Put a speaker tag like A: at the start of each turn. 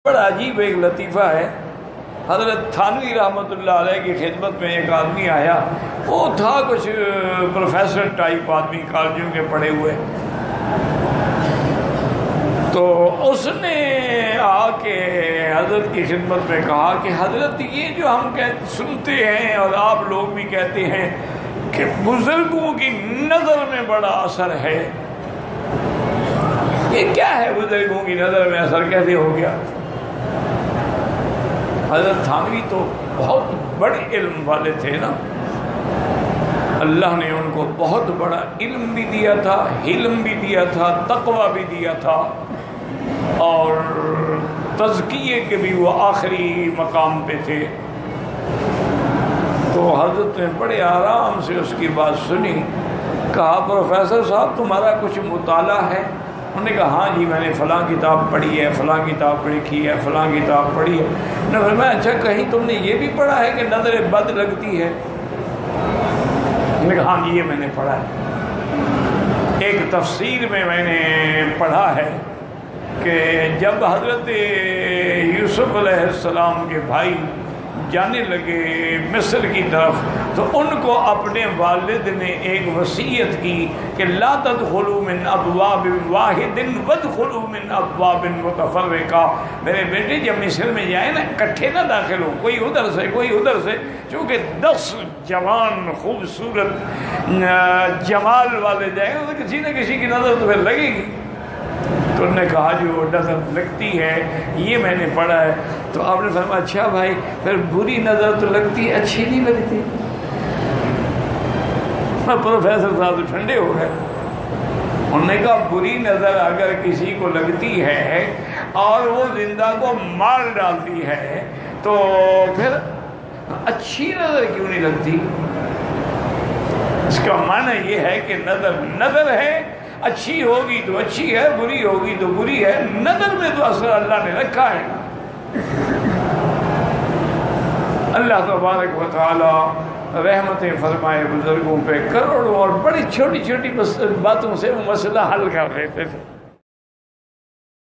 A: بڑا عجیب ایک لطیفہ ہے۔ حضرت تھانوی رحمۃ اللہ علیہ کی خدمت میں ایک آدمی آیا، وہ تھا کچھ پروفیسر ٹائپ آدمی، کالجوں کے پڑھے ہوئے۔ تو اس نے آ کے حضرت کی خدمت میں کہا کہ حضرت یہ جو ہم سنتے ہیں اور آپ لوگ بھی کہتے ہیں کہ بزرگوں کی نظر میں بڑا اثر ہے، یہ کیا ہے؟ بزرگوں کی نظر میں اثر کیسے ہو گیا؟ حضرت تھانوی تو بہت بڑے علم والے تھے نا، اللہ نے ان کو بہت بڑا علم بھی دیا تھا، حلم بھی دیا تھا، تقوی بھی دیا تھا، اور تزکیے کے بھی وہ آخری مقام پہ تھے۔ تو حضرت نے بڑے آرام سے اس کی بات سنی، کہا پروفیسر صاحب تمہارا کچھ مطالعہ ہے؟ انہوں نے کہا ہاں جی میں نے فلاں کتاب پڑھی ہے، فلاں کتاب لکھی ہے، فلاں کتاب پڑھی ہے۔ انہوں نے فرمایا اچھا کہیں تم نے یہ بھی پڑھا ہے کہ نظر بد لگتی ہے؟ انہوں نے کہا ہاں جی یہ میں نے پڑھا ہے۔ ایک تفسیر میں نے پڑھا ہے کہ جب حضرت یوسف علیہ السلام کے بھائی جانے لگے مصر کی طرف تو ان کو اپنے والد نے ایک وصیت کی کہ لا تدخلوا من ابواب واحد وادخلوا من ابواب متفرقہ، میرے بیٹے جب مصر میں جائیں نا اکٹھے نہ داخل ہو، کوئی ادھر سے کوئی ادھر سے، چونکہ 10 جوان خوبصورت جمال والے جائیں گے تو کسی نہ کسی کی نظر تو پھر لگے گی۔ تو انہوں نے کہا جو نظر لگتی ہے یہ میں نے پڑھا ہے۔ تو آپ نے فرمایا اچھا بھائی پھر بری نظر تو لگتی ہے، اچھی نہیں لگتی؟ پروفیسر صاحب تو ٹھنڈے ہو گئے۔ انہوں نے کہا بری نظر اگر کسی کو لگتی ہے اور وہ زندہ کو مار ڈالتی ہے تو پھر اچھی نظر کیوں نہیں لگتی؟ اس کا معنی یہ ہے کہ نظر نظر ہے، اچھی ہوگی تو اچھی ہے، بری ہوگی تو بری ہے، نظر میں تو اثر اللہ نے رکھا ہے۔ اللہ تبارک و تعالی رحمتیں فرمائے بزرگوں پہ، کروڑوں اور بڑی چھوٹی چھوٹی باتوں سے وہ مسئلہ حل کر لیتے تھے۔